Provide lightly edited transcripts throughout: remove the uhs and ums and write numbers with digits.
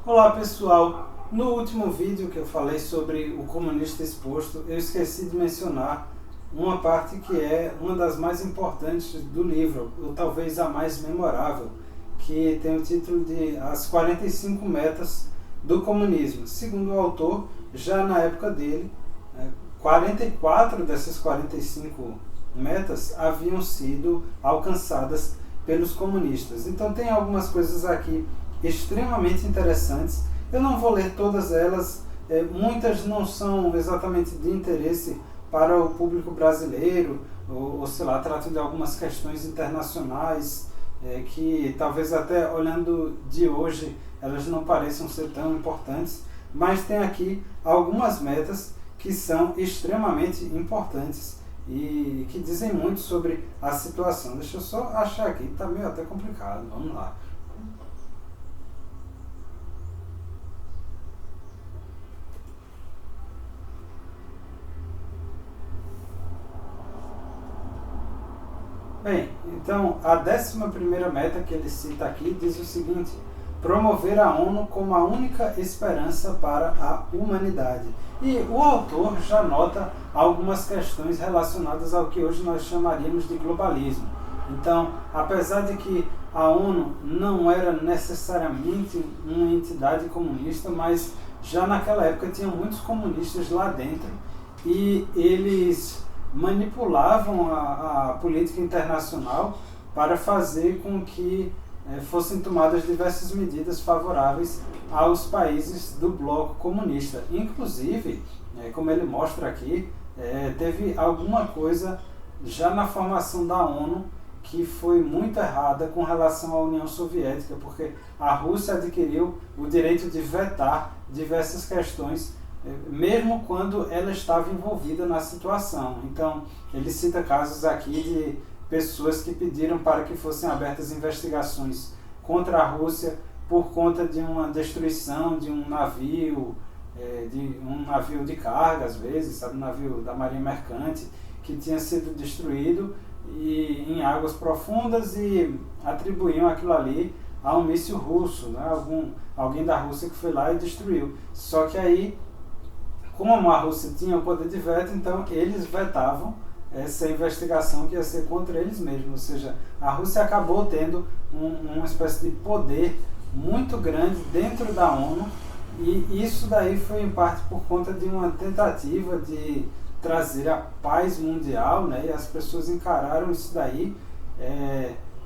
Olá pessoal, no último vídeo que eu falei sobre o comunista exposto, eu esqueci de mencionar uma parte que é uma das mais importantes do livro, ou talvez a mais memorável, que tem o título de As 45 Metas do Comunismo. Segundo o autor, já na época dele, 44 dessas 45 metas haviam sido alcançadas pelos comunistas. Então tem algumas coisas aqui extremamente interessantes. Eu não vou ler todas elas, muitas não são exatamente de interesse para o público brasileiro, ou sei lá, tratam de algumas questões internacionais que talvez até olhando de hoje elas não pareçam ser tão importantes, mas tem aqui algumas metas que são extremamente importantes e que dizem muito sobre a situação. Deixa eu só achar aqui, está meio até complicado, vamos lá. Bem, então a 11ª meta que ele cita aqui diz o seguinte: promover a ONU como a única esperança para a humanidade. E o autor já nota algumas questões relacionadas ao que hoje nós chamaríamos de globalismo. Então, apesar de que a ONU não era necessariamente uma entidade comunista, mas já naquela época tinha muitos comunistas lá dentro e eles manipulavam a política internacional para fazer com que fossem tomadas diversas medidas favoráveis aos países do bloco comunista. Inclusive, como ele mostra aqui, teve alguma coisa já na formação da ONU que foi muito errada com relação à União Soviética, porque a Rússia adquiriu o direito de vetar diversas questões, mesmo quando ela estava envolvida na situação. Então, ele cita casos aqui de pessoas que pediram para que fossem abertas investigações contra a Rússia por conta de uma destruição de um navio, de carga, às vezes, sabe, um navio da Marinha Mercante, que tinha sido destruído em águas profundas e atribuíam aquilo ali a um míssil russo, né? Alguém da Rússia que foi lá e destruiu. Só que aí, como a Rússia tinha o poder de veto, então eles vetavam essa investigação que ia ser contra eles mesmos. Ou seja, a Rússia acabou tendo uma espécie de poder muito grande dentro da ONU, e isso daí foi em parte por conta de uma tentativa de trazer a paz mundial, né? E as pessoas encararam isso daí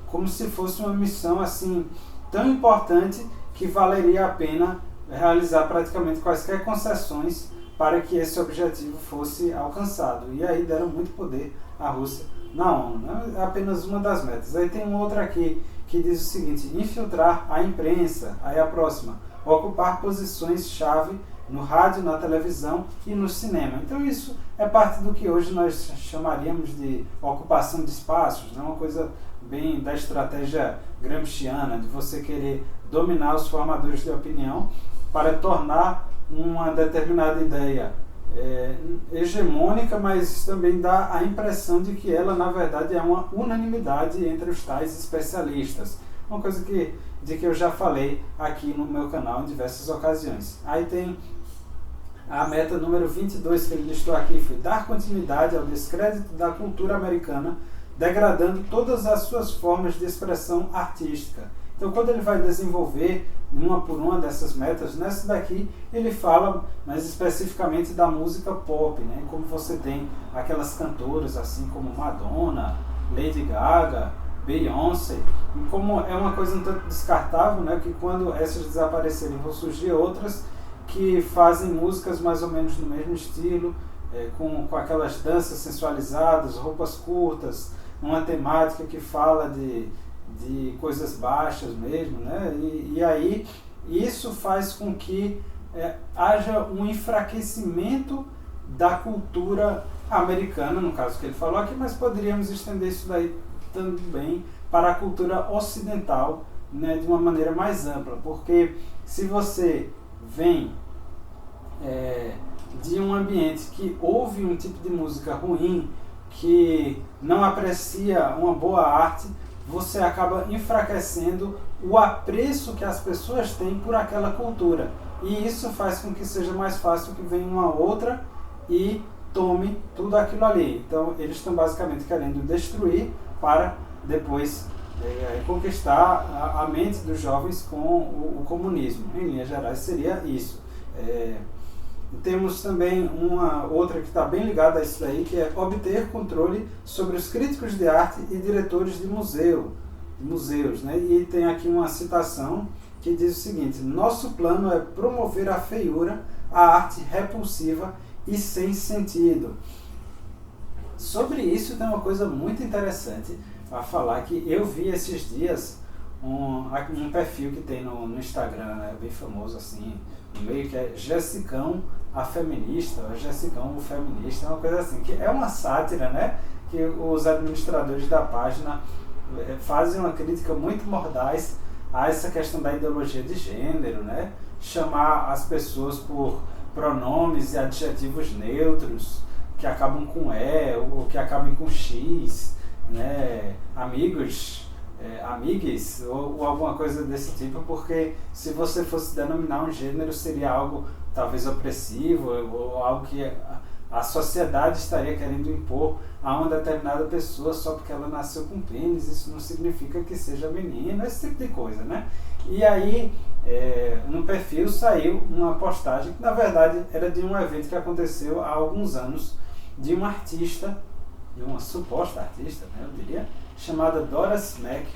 como se fosse uma missão assim tão importante que valeria a pena realizar praticamente quaisquer concessões para que esse objetivo fosse alcançado. E aí deram muito poder à Rússia na ONU. Né? É apenas uma das metas. Aí tem uma outra aqui que diz o seguinte: infiltrar a imprensa. Aí a próxima: ocupar posições-chave no rádio, na televisão e no cinema. Então isso é parte do que hoje nós chamaríamos de ocupação de espaços, né? Uma coisa bem da estratégia gramsciana, de você querer dominar os formadores de opinião para tornar uma determinada ideia hegemônica, mas também dá a impressão de que ela, na verdade, é uma unanimidade entre os tais especialistas. Uma coisa de que eu já falei aqui no meu canal em diversas ocasiões. Aí tem a meta número 22 que ele listou aqui, foi dar continuidade ao descrédito da cultura americana, degradando todas as suas formas de expressão artística. Então, quando ele vai desenvolver uma por uma dessas metas, nessa daqui ele fala mais especificamente da música pop, né? Como você tem aquelas cantoras assim como Madonna, Lady Gaga, Beyoncé, e como é uma coisa um tanto descartável, né? Que quando essas desaparecerem vão surgir outras que fazem músicas mais ou menos no mesmo estilo, com aquelas danças sensualizadas, roupas curtas, uma temática que fala de coisas baixas mesmo, né? E aí isso faz com que haja um enfraquecimento da cultura americana, no caso que ele falou aqui, mas poderíamos estender isso daí também para a cultura ocidental, né, de uma maneira mais ampla, porque se você vem de um ambiente que ouve um tipo de música ruim, que não aprecia uma boa arte, você acaba enfraquecendo o apreço que as pessoas têm por aquela cultura. E isso faz com que seja mais fácil que venha uma outra e tome tudo aquilo ali. Então eles estão basicamente querendo destruir para depois conquistar a mente dos jovens com o comunismo. Em linhas gerais seria isso. Temos também uma outra que está bem ligada a isso daí, que é obter controle sobre os críticos de arte e diretores de museus, né? E tem aqui uma citação que diz o seguinte: nosso plano é promover a feiura, a arte repulsiva e sem sentido. Sobre isso tem uma coisa muito interessante a falar, que eu vi esses dias um perfil que tem no Instagram, né, bem famoso assim, no meio, que é Jessicão a Feminista, ou Jessicão o Feminista, é uma coisa assim, que é uma sátira, né, que os administradores da página fazem uma crítica muito mordaz a essa questão da ideologia de gênero, né, chamar as pessoas por pronomes e adjetivos neutros, que acabam com E, ou que acabam com X, né, amigos, amigues, ou alguma coisa desse tipo, porque se você fosse denominar um gênero, seria algo talvez opressivo, ou algo que a sociedade estaria querendo impor a uma determinada pessoa só porque ela nasceu com pênis. Isso não significa que seja menina, esse tipo de coisa, né? E aí, no perfil saiu uma postagem que na verdade era de um evento que aconteceu há alguns anos, de uma artista, de uma suposta artista, né, eu diria, chamada Doris Mack,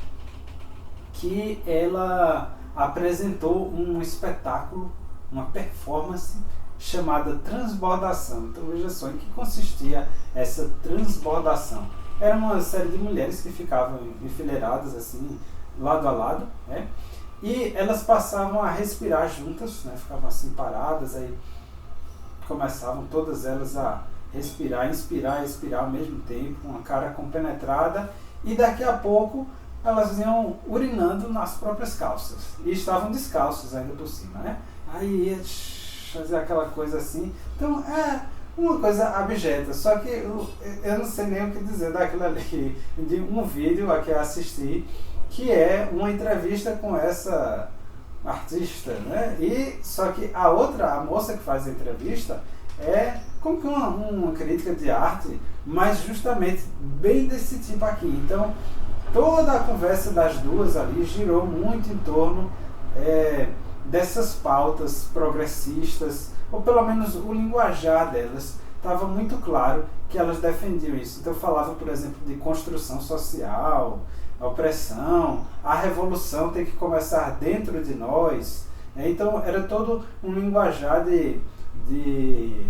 que ela apresentou um espetáculo, uma performance chamada transbordação. Então veja só em que consistia essa transbordação. Era uma série de mulheres que ficavam enfileiradas assim, lado a lado, né? E elas passavam a respirar juntas, né? Ficavam assim paradas, aí começavam todas elas a respirar, inspirar e expirar ao mesmo tempo, uma cara compenetrada, e daqui a pouco elas iam urinando nas próprias calças. E estavam descalços ainda por cima, né? Aí ia fazer aquela coisa assim. Então é uma coisa abjeta, só que eu não sei nem o que dizer daquilo ali. De um vídeo a que eu assisti, que é uma entrevista com essa artista, né? E só que a moça que faz a entrevista é como que uma crítica de arte, mas justamente bem desse tipo aqui. Então toda a conversa das duas ali girou muito em torno dessas pautas progressistas, ou pelo menos o linguajar delas estava muito claro que elas defendiam isso. Então falava, por exemplo, de construção social, a opressão, a revolução tem que começar dentro de nós. Então era todo um linguajar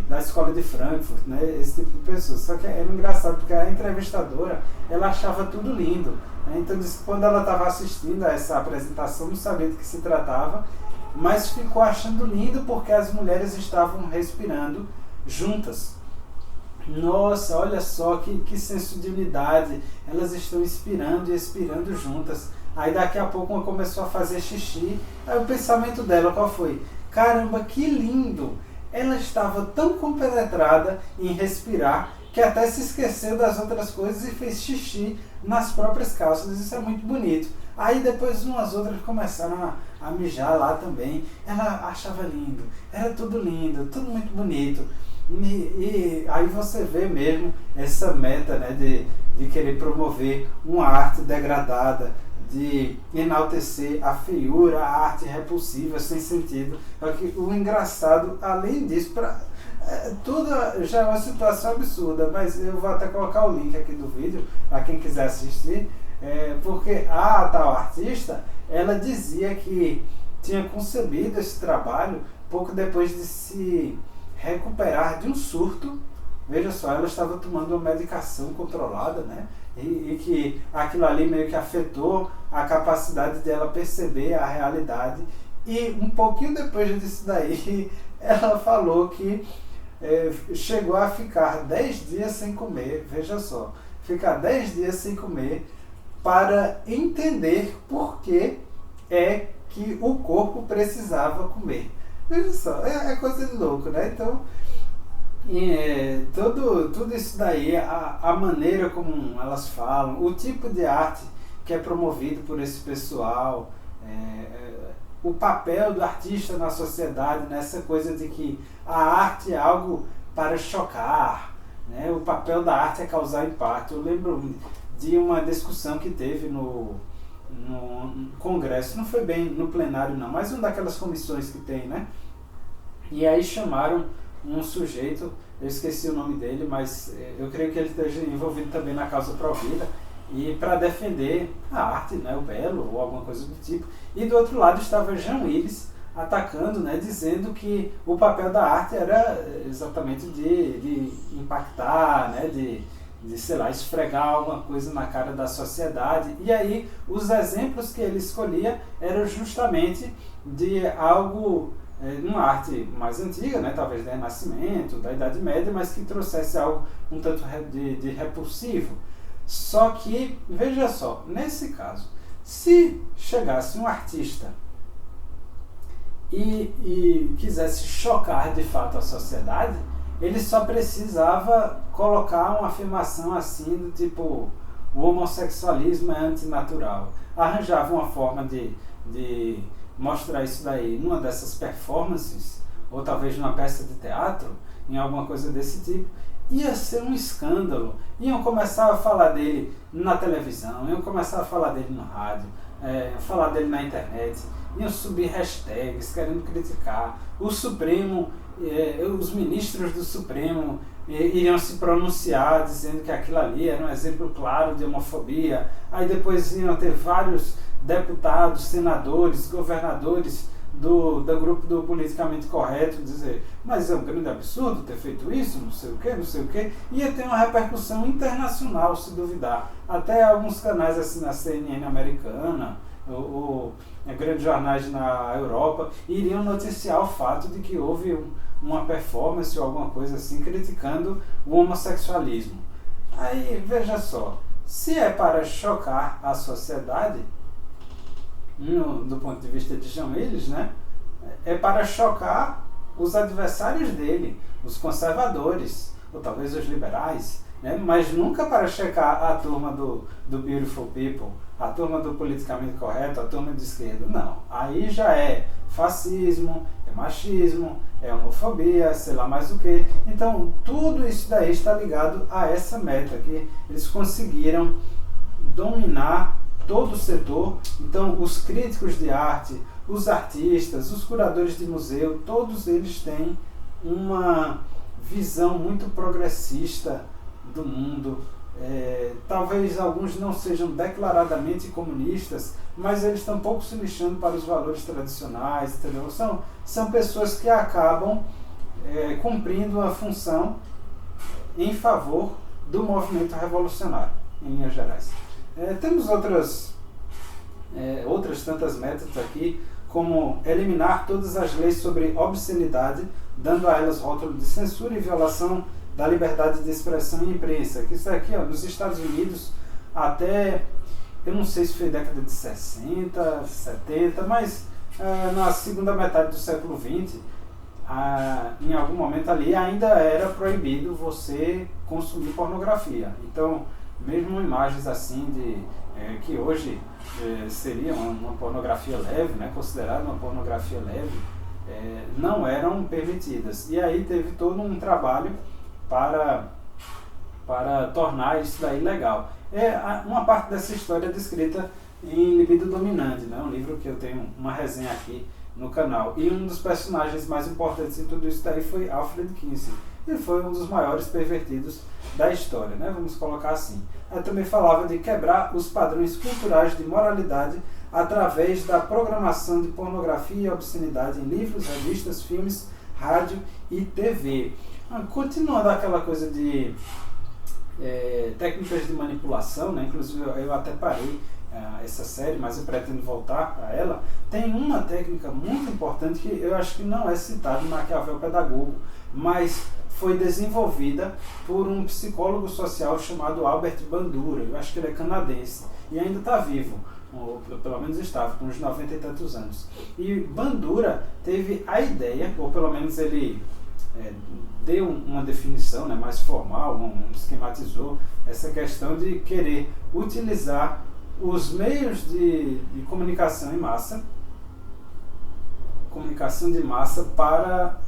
da escola de Frankfurt, né? Esse tipo de pessoa. Só que era engraçado porque a entrevistadora, ela achava tudo lindo, né? Então disse que quando ela estava assistindo a essa apresentação, não sabia do que se tratava, mas ficou achando lindo porque as mulheres estavam respirando juntas. Nossa, olha só que senso de unidade, elas estão inspirando e expirando juntas. Aí daqui a pouco uma começou a fazer xixi, aí o pensamento dela qual foi? Caramba, que lindo! Ela estava tão compenetrada em respirar que até se esqueceu das outras coisas e fez xixi nas próprias calças. Isso é muito bonito. Aí depois umas outras começaram a mijar lá também. Ela achava lindo, era tudo lindo, tudo muito bonito. E aí você vê mesmo essa meta, né, de querer promover uma arte degradada, de enaltecer a feiura, a arte repulsiva, sem sentido. O engraçado, além disso, tudo já é uma situação absurda, mas eu vou até colocar o link aqui do vídeo para quem quiser assistir, porque a tal artista, ela dizia que tinha concebido esse trabalho pouco depois de se recuperar de um surto. Veja só, ela estava tomando uma medicação controlada, né? E que aquilo ali meio que afetou a capacidade dela perceber a realidade. E um pouquinho depois disso daí, ela falou que chegou a ficar 10 dias sem comer. Veja só, ficar 10 dias sem comer para entender por que é que o corpo precisava comer. Veja só, é coisa de louco, né? Então, tudo isso daí, a maneira como elas falam, o tipo de arte que que é promovido por esse pessoal, o papel do artista na sociedade, nessa coisa de que a arte é algo para chocar, né? O papel da arte é causar impacto. Eu lembro de uma discussão que teve no Congresso, não foi bem no plenário não, mas uma daquelas comissões que tem, né? E aí chamaram um sujeito, eu esqueci o nome dele, mas eu creio que ele esteja envolvido também na causa pró-vida, e para defender a arte, né, o belo, ou alguma coisa do tipo. E do outro lado estava Jean Willis atacando, né, dizendo que o papel da arte era exatamente de impactar, né, de sei lá, esfregar alguma coisa na cara da sociedade. E aí os exemplos que ele escolhia eram justamente de algo, uma arte mais antiga, né, talvez do Renascimento, da Idade Média, mas que trouxesse algo um tanto de repulsivo. Só que, veja só, nesse caso, se chegasse um artista e quisesse chocar de fato a sociedade, ele só precisava colocar uma afirmação assim do tipo: o homossexualismo é antinatural. Arranjava uma forma de mostrar isso daí numa dessas performances, ou talvez numa peça de teatro, em alguma coisa desse tipo. Ia ser um escândalo. Iam começar a falar dele na televisão, iam começar a falar dele no rádio, falar dele na internet, iam subir hashtags querendo criticar. O Supremo, os ministros do Supremo iriam se pronunciar dizendo que aquilo ali era um exemplo claro de homofobia. Aí depois iam ter vários deputados, senadores, governadores do grupo do politicamente correto dizer: mas é um grande absurdo ter feito isso, não sei o que. Ia ter uma repercussão internacional, se duvidar. Até alguns canais assim na CNN americana, ou grandes jornais na Europa, iriam noticiar o fato de que houve uma performance ou alguma coisa assim criticando o homossexualismo. Aí, veja só, se é para chocar a sociedade, do ponto de vista de Jean Willis, né, é para chocar os adversários dele, os conservadores, ou talvez os liberais, né, mas nunca para checar a turma do Beautiful People, a turma do politicamente correto, a turma de esquerda. Não, aí já é fascismo, é machismo, é homofobia, sei lá mais o que. Então tudo isso daí está ligado a essa meta, que eles conseguiram dominar todo o setor. Então os críticos de arte, os artistas, os curadores de museu, todos eles têm uma visão muito progressista do mundo. Talvez alguns não sejam declaradamente comunistas, mas eles estão pouco se lixando para os valores tradicionais, entendeu? São pessoas que acabam cumprindo uma função em favor do movimento revolucionário, em linhas gerais. Temos outras tantas metas aqui, como eliminar todas as leis sobre obscenidade, dando a elas rótulo de censura e violação da liberdade de expressão e imprensa. Que isso aqui, nos Estados Unidos, até, eu não sei se foi década de 60, 70, mas na segunda metade do século XX, em algum momento ali, ainda era proibido você consumir pornografia. Então, mesmo imagens assim que hoje seria uma pornografia leve, né, considerada uma pornografia leve, não eram permitidas. E aí teve todo um trabalho para tornar isso daí legal. Uma parte dessa história é descrita em Libido Dominante, né, um livro que eu tenho uma resenha aqui no canal. E um dos personagens mais importantes em tudo isso daí foi Alfred Kinsey. Ele foi um dos maiores pervertidos da história, né? Vamos colocar assim. Eu também falava de quebrar os padrões culturais de moralidade através da programação de pornografia e obscenidade em livros, revistas, filmes, rádio e TV. Continuando aquela coisa de técnicas de manipulação, né? Inclusive eu até parei essa série, mas eu pretendo voltar a ela. Tem uma técnica muito importante que eu acho que não é citada no Maquiavel Pedagogo, mas foi desenvolvida por um psicólogo social chamado Albert Bandura. Eu acho que ele é canadense e ainda está vivo, ou pelo menos estava, com uns 90 e tantos anos. E Bandura teve a ideia, ou pelo menos ele deu uma definição, né, mais formal, esquematizou essa questão de querer utilizar os meios de comunicação de massa para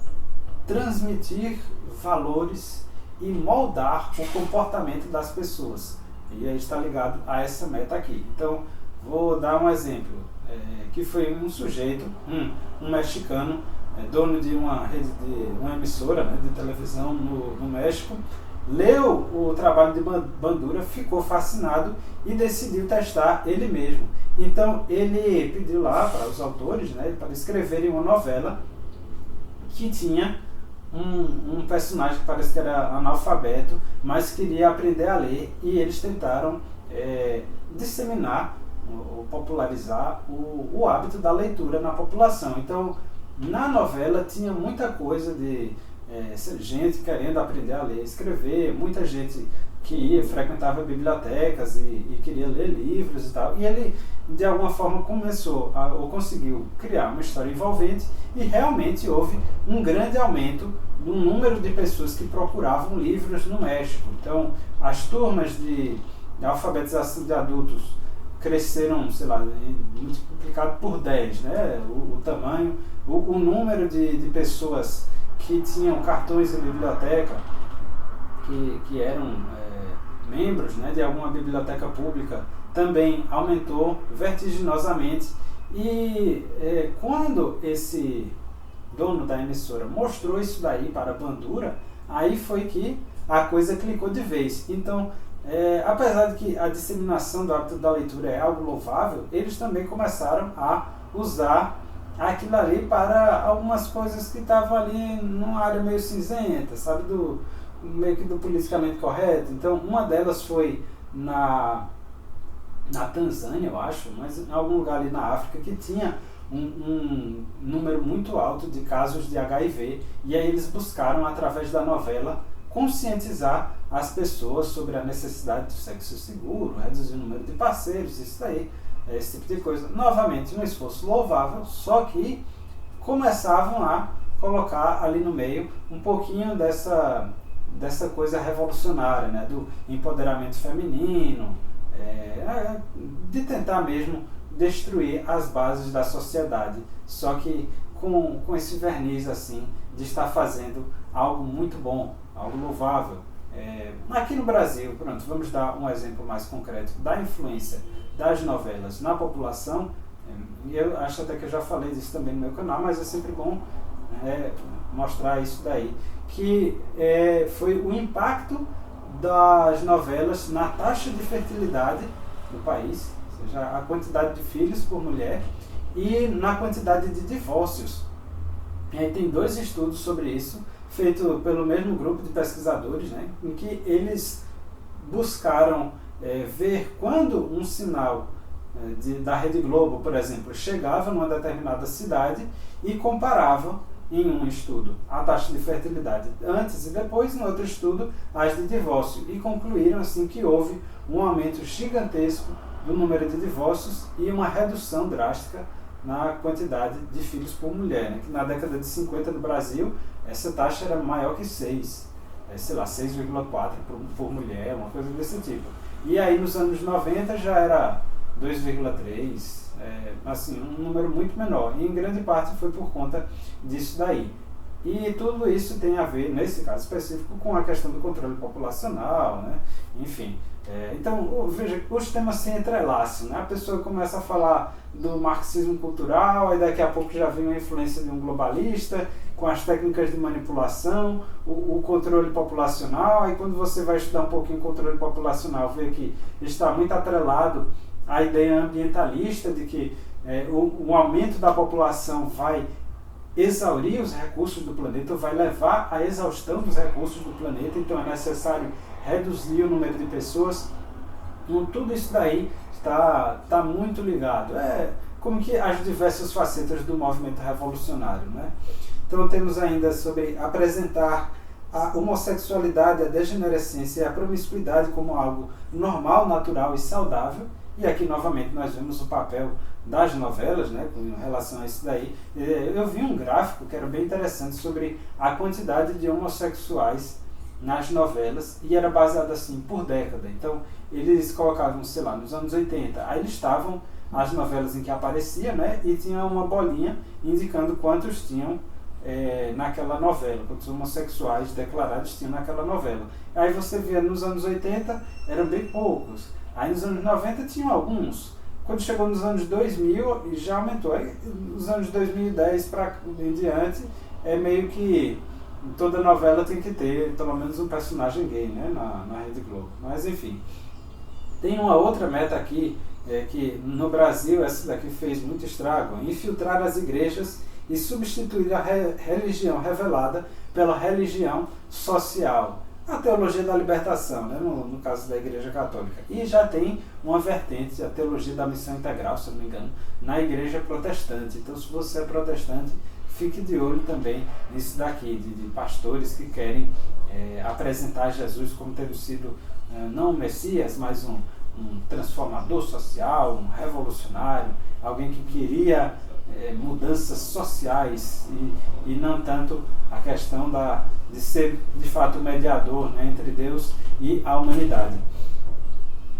transmitir valores e moldar o comportamento das pessoas. E aí está ligado a essa meta aqui. Então, vou dar um exemplo, que foi um sujeito, um mexicano, dono de uma rede uma emissora, né, de televisão no México, leu o trabalho de Bandura, ficou fascinado e decidiu testar ele mesmo. Então ele pediu lá para os autores, né, para escreverem uma novela que tinha um personagem que parece que era analfabeto, mas queria aprender a ler, e eles tentaram disseminar ou popularizar o hábito da leitura na população. Então, na novela tinha muita coisa de gente querendo aprender a ler e escrever, muita gente que frequentava bibliotecas e queria ler livros e tal. E ele, de alguma forma, ou conseguiu criar uma história envolvente, e realmente houve um grande aumento no número de pessoas que procuravam livros no México. Então, as turmas de alfabetização de adultos cresceram, sei lá, multiplicado por 10, né? O tamanho, o número de pessoas que tinham cartões de biblioteca, que eram membros, né, de alguma biblioteca pública, também aumentou vertiginosamente. E quando esse dono da emissora mostrou isso daí para a Bandura, aí foi que a coisa clicou de vez. Então, apesar de que a disseminação do hábito da leitura é algo louvável, eles também começaram a usar aquilo ali para algumas coisas que estavam ali numa área meio cinzenta, sabe, meio que do politicamente correto. Então, uma delas foi na Tanzânia, eu acho, mas em algum lugar ali na África, que tinha um número muito alto de casos de HIV, e aí eles buscaram, através da novela, conscientizar as pessoas sobre a necessidade do sexo seguro, reduzir o número de parceiros, isso daí, esse tipo de coisa. Novamente, um esforço louvável, só que começavam a colocar ali no meio um pouquinho dessa coisa revolucionária, né, do empoderamento feminino, de tentar mesmo destruir as bases da sociedade, só que com esse verniz assim de estar fazendo algo muito bom, algo louvável. Aqui no Brasil, pronto, vamos dar um exemplo mais concreto da influência das novelas na população. Eu acho até que eu já falei disso também no meu canal, mas é sempre bom mostrar isso daí, que foi o impacto das novelas na taxa de fertilidade do país, ou seja, a quantidade de filhos por mulher, e na quantidade de divórcios. E aí tem 2 estudos sobre isso, feito pelo mesmo grupo de pesquisadores, né, em que eles buscaram ver quando um sinal da Rede Globo, por exemplo, chegava numa determinada cidade, e comparavam em um estudo a taxa de fertilidade antes e depois, no outro estudo as de divórcio, e concluíram assim que houve um aumento gigantesco do número de divórcios e uma redução drástica na quantidade de filhos por mulher, né? Que na década de 50 no Brasil essa taxa era maior que 6, sei lá, 6,4 por mulher, uma coisa desse tipo. E aí nos anos 90 já era 2,3, assim, um número muito menor, e em grande parte foi por conta disso daí. E tudo isso tem a ver, nesse caso específico, com a questão do controle populacional, né? Enfim, então, veja, os temas se entrelaçam, né? A pessoa começa a falar do marxismo cultural, aí daqui a pouco já vem a influência de um globalista, com as técnicas de manipulação, o controle populacional. Aí quando você vai estudar um pouquinho o controle populacional, vê que está muito atrelado à ideia ambientalista de que o aumento da população vai exaurir os recursos do planeta, vai levar à exaustão dos recursos do planeta, então é necessário reduzir o número de pessoas. Então, tudo isso daí está muito ligado. Como que as diversas facetas do movimento revolucionário, né? Então temos ainda sobre apresentar a homossexualidade, a degenerescência e a promiscuidade como algo normal, natural e saudável. E aqui novamente nós vemos o papel das novelas, né, com relação a isso daí. Eu vi um gráfico que era bem interessante sobre a quantidade de homossexuais nas novelas, e era baseado assim por década. Então eles colocavam, sei lá, nos anos 80, aí eles estavam as novelas em que aparecia, né, e tinha uma bolinha indicando quantos tinham naquela novela, quantos homossexuais declarados tinham naquela novela. Aí você via nos anos 80 eram bem poucos, aí nos anos 90 tinham alguns, quando chegou nos anos 2000 já aumentou, aí nos anos 2010 para em diante é meio que toda novela tem que ter pelo menos um personagem gay, né, na Rede Globo. Mas enfim, tem uma outra meta aqui, que no Brasil essa daqui fez muito estrago: infiltrar as igrejas e substituir a religião revelada pela religião social. A teologia da libertação, né, no caso da Igreja Católica. E já tem uma vertente, a teologia da missão integral, se não me engano, na Igreja Protestante. Então, se você é protestante, fique de olho também nisso daqui, de pastores que querem apresentar Jesus como tendo sido não um Messias, mas um transformador social, um revolucionário, alguém que queria mudanças sociais e não tanto a questão de ser de fato o mediador, né, entre Deus e a humanidade.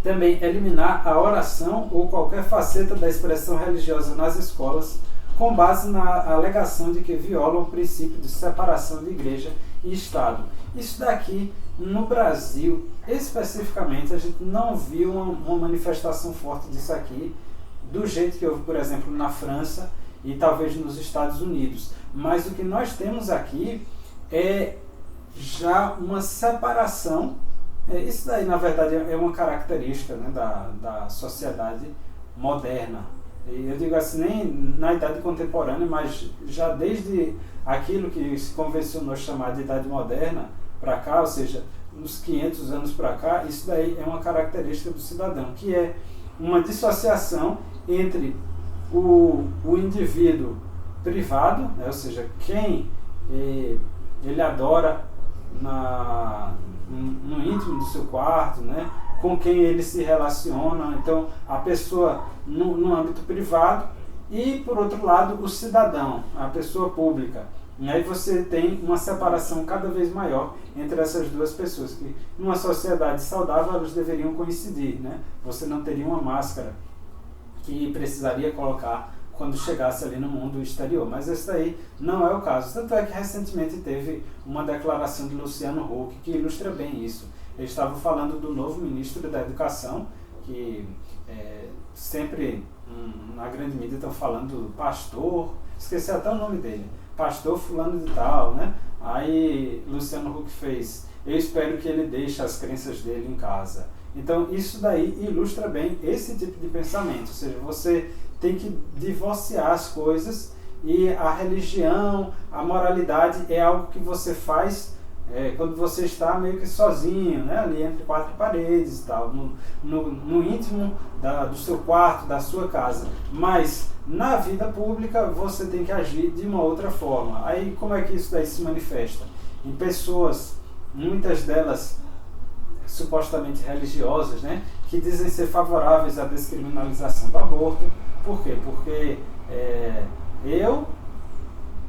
Também eliminar a oração ou qualquer faceta da expressão religiosa nas escolas com base na alegação de que violam o princípio de separação de igreja e Estado. Isso daqui, no Brasil, especificamente, a gente não viu uma manifestação forte disso aqui, do jeito que houve, por exemplo, na França e talvez nos Estados Unidos. Mas o que nós temos aqui é já uma separação. Isso daí, na verdade, é uma característica, né, da sociedade moderna. E eu digo assim, nem na idade contemporânea, mas já desde aquilo que se convencionou chamar de idade moderna para cá, ou seja, uns 500 anos para cá, isso daí é uma característica do cidadão, que é uma dissociação entre o indivíduo privado, né, ou seja, quem ele adora no íntimo do seu quarto, né, com quem ele se relaciona, então a pessoa no âmbito privado, e por outro lado o cidadão, a pessoa pública. E aí você tem uma separação cada vez maior entre essas duas pessoas, que numa sociedade saudável elas deveriam coincidir, né? Você não teria uma máscara que precisaria colocar quando chegasse ali no mundo exterior, mas esse daí não é o caso. Tanto é que recentemente teve uma declaração de Luciano Huck que ilustra bem isso. Ele estava falando do novo ministro da Educação, que sempre, na grande mídia, estão falando pastor, esqueci até o nome dele, pastor fulano de tal, né? Aí Luciano Huck fez: eu espero que ele deixe as crenças dele em casa. Então isso daí ilustra bem esse tipo de pensamento, ou seja, você tem que divorciar as coisas, e a religião, a moralidade é algo que você faz quando você está meio que sozinho, né, ali entre quatro paredes e tal, no íntimo do seu quarto, da sua casa. Mas na vida pública você tem que agir de uma outra forma. Aí como é que isso daí se manifesta? Em pessoas, muitas delas supostamente religiosas, né, que dizem ser favoráveis à descriminalização do aborto. Por quê? Porque eu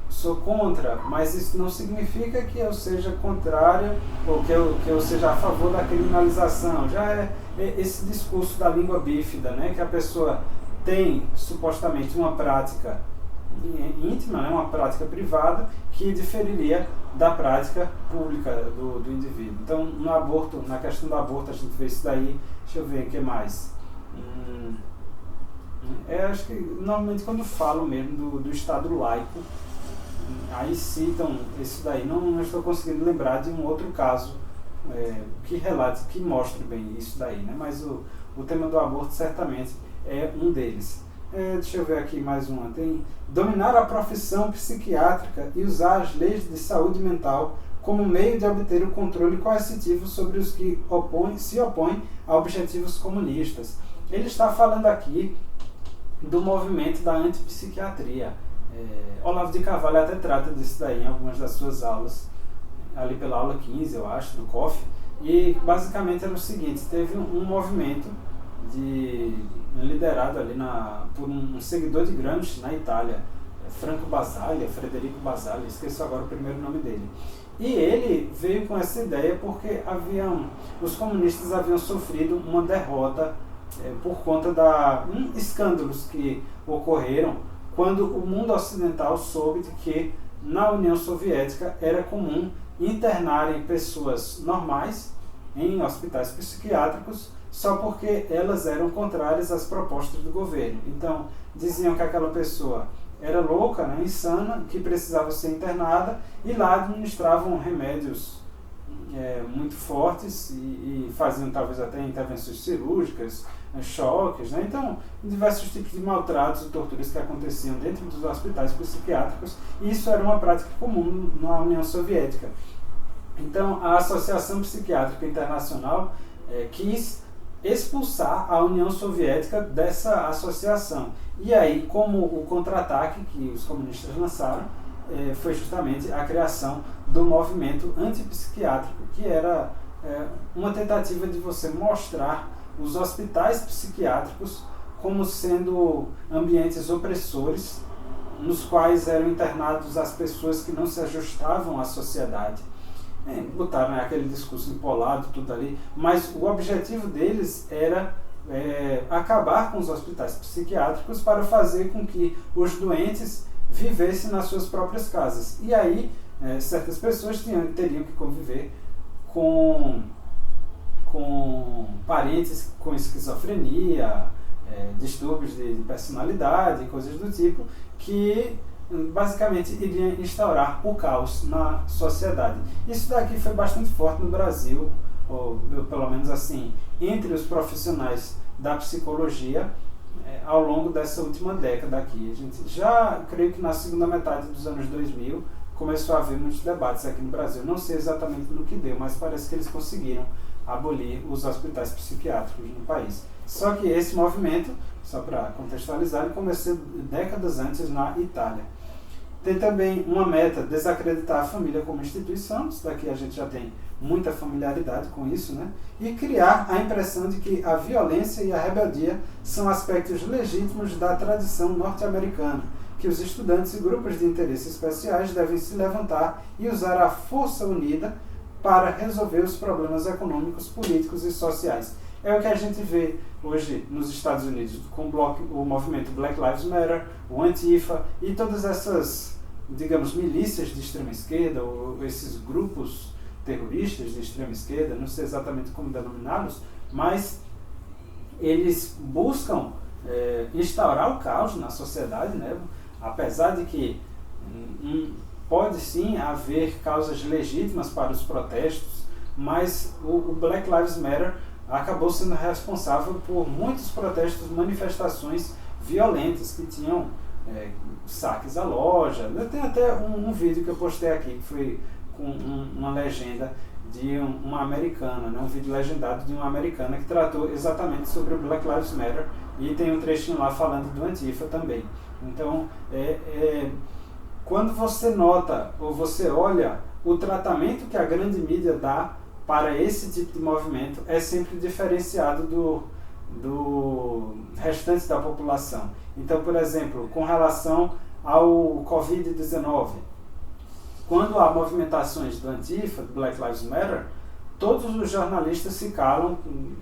sou contra, mas isso não significa que eu seja contrário ou que eu seja a favor da criminalização. Já é esse discurso da língua bífida, né, que a pessoa tem supostamente uma prática íntima, né, uma prática privada, que diferiria da prática pública do indivíduo. Então, no aborto, na questão do aborto, a gente vê isso daí. Deixa eu ver o que mais. Acho que normalmente quando falo mesmo do Estado laico, aí citam isso daí. Não estou conseguindo lembrar de um outro caso que relate, que mostre bem isso daí, né? Mas o tema do aborto certamente é um deles. Deixa eu ver aqui mais uma. Tem: dominar a profissão psiquiátrica e usar as leis de saúde mental como meio de obter o controle coercitivo sobre os que se opõem a objetivos comunistas. Ele está falando aqui do movimento da antipsiquiatria. Olavo de Carvalho até trata disso daí em algumas das suas aulas, ali pela aula 15, eu acho, do COF. E basicamente era o seguinte: teve um movimento liderado ali por um seguidor de Gramsci na Itália, Franco Basaglia, Frederico Basaglia, esqueço agora o primeiro nome dele. E ele veio com essa ideia porque os comunistas haviam sofrido uma derrota por conta de escândalos que ocorreram quando o mundo ocidental soube de que na União Soviética era comum internarem pessoas normais em hospitais psiquiátricos só porque elas eram contrárias às propostas do governo. Então, diziam que aquela pessoa era louca, né, insana, que precisava ser internada, e lá administravam remédios muito fortes e faziam talvez até intervenções cirúrgicas, choques, né? Então, diversos tipos de maltratos e torturas que aconteciam dentro dos hospitais psiquiátricos, e isso era uma prática comum na União Soviética. Então, a Associação Psiquiátrica Internacional quis expulsar a União Soviética dessa associação. E aí, como o contra-ataque que os comunistas lançaram, foi justamente a criação do movimento antipsiquiátrico, que era uma tentativa de você mostrar os hospitais psiquiátricos como sendo ambientes opressores, nos quais eram internados as pessoas que não se ajustavam à sociedade. Botaram aquele discurso empolado, tudo ali, mas o objetivo deles era acabar com os hospitais psiquiátricos para fazer com que os doentes vivessem nas suas próprias casas. E aí, certas pessoas teriam que conviver com parentes com esquizofrenia, distúrbios de personalidade, coisas do tipo, que basicamente iriam instaurar o caos na sociedade. Isso daqui foi bastante forte no Brasil, ou pelo menos assim, entre os profissionais da psicologia, ao longo dessa última década aqui. A gente já, creio que na segunda metade dos anos 2000, começou a haver muitos debates aqui no Brasil. Não sei exatamente no que deu, mas parece que eles conseguiram abolir os hospitais psiquiátricos no país. Só que esse movimento, só para contextualizar, ele começou décadas antes na Itália. Tem também uma meta, desacreditar a família como instituição, isso daqui a gente já tem muita familiaridade com isso, né? E criar a impressão de que a violência e a rebeldia são aspectos legítimos da tradição norte-americana, que os estudantes e grupos de interesse especiais devem se levantar e usar a força unida para resolver os problemas econômicos, políticos e sociais. É o que a gente vê hoje nos Estados Unidos, com o movimento Black Lives Matter, o Antifa e todas essas, digamos, milícias de extrema esquerda, ou esses grupos terroristas de extrema esquerda, não sei exatamente como denominá-los, mas eles buscam instaurar o caos na sociedade, né? Apesar de que pode sim haver causas legítimas para os protestos, mas o Black Lives Matter acabou sendo responsável por muitos protestos, manifestações violentas que tinham saques à loja. Eu tenho até um vídeo que eu postei aqui, que foi com uma legenda de uma americana, né? Um vídeo legendado de uma americana que tratou exatamente sobre o Black Lives Matter, e tem um trechinho lá falando do Antifa também. Então, quando você nota ou você olha o tratamento que a grande mídia dá para esse tipo de movimento, é sempre diferenciado do restante da população. Então, por exemplo, com relação ao Covid-19, quando há movimentações do Antifa, do Black Lives Matter, todos os jornalistas se calam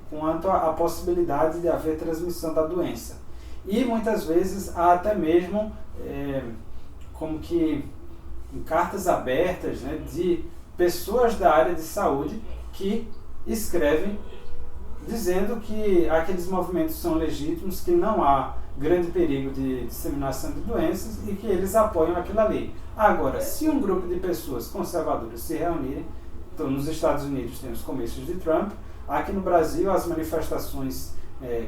quanto à possibilidade de haver transmissão da doença. E muitas vezes há até mesmo como que cartas abertas, né, de pessoas da área de saúde que escrevem dizendo que aqueles movimentos são legítimos, que não há grande perigo de disseminação de doenças e que eles apoiam aquilo ali. Agora, se um grupo de pessoas conservadoras se reunirem, então nos Estados Unidos tem os comícios de Trump, aqui no Brasil as manifestações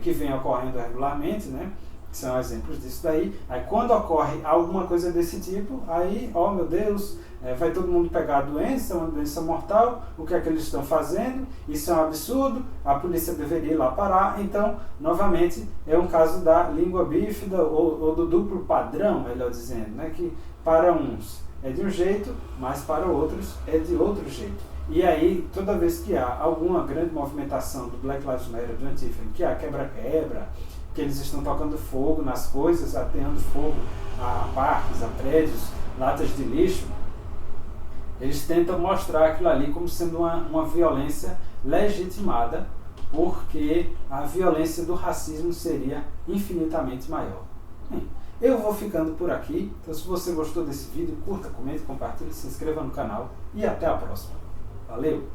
que vêm ocorrendo regularmente, né, que são exemplos disso daí. Aí quando ocorre alguma coisa desse tipo, aí, oh meu Deus, vai todo mundo pegar a doença, uma doença mortal, o que é que eles estão fazendo? Isso é um absurdo, a polícia deveria ir lá parar. Então, novamente, é um caso da língua bífida ou do duplo padrão, melhor dizendo, né? Que para uns é de um jeito, mas para outros é de outro jeito. E aí, toda vez que há alguma grande movimentação do Black Lives Matter, do Antifa, que há quebra-quebra, que eles estão tocando fogo nas coisas, ateando fogo a parques, a prédios, latas de lixo, eles tentam mostrar aquilo ali como sendo uma violência legitimada, porque a violência do racismo seria infinitamente maior. Bem, eu vou ficando por aqui. Então, se você gostou desse vídeo, curta, comente, compartilhe, se inscreva no canal e até a próxima. Valeu!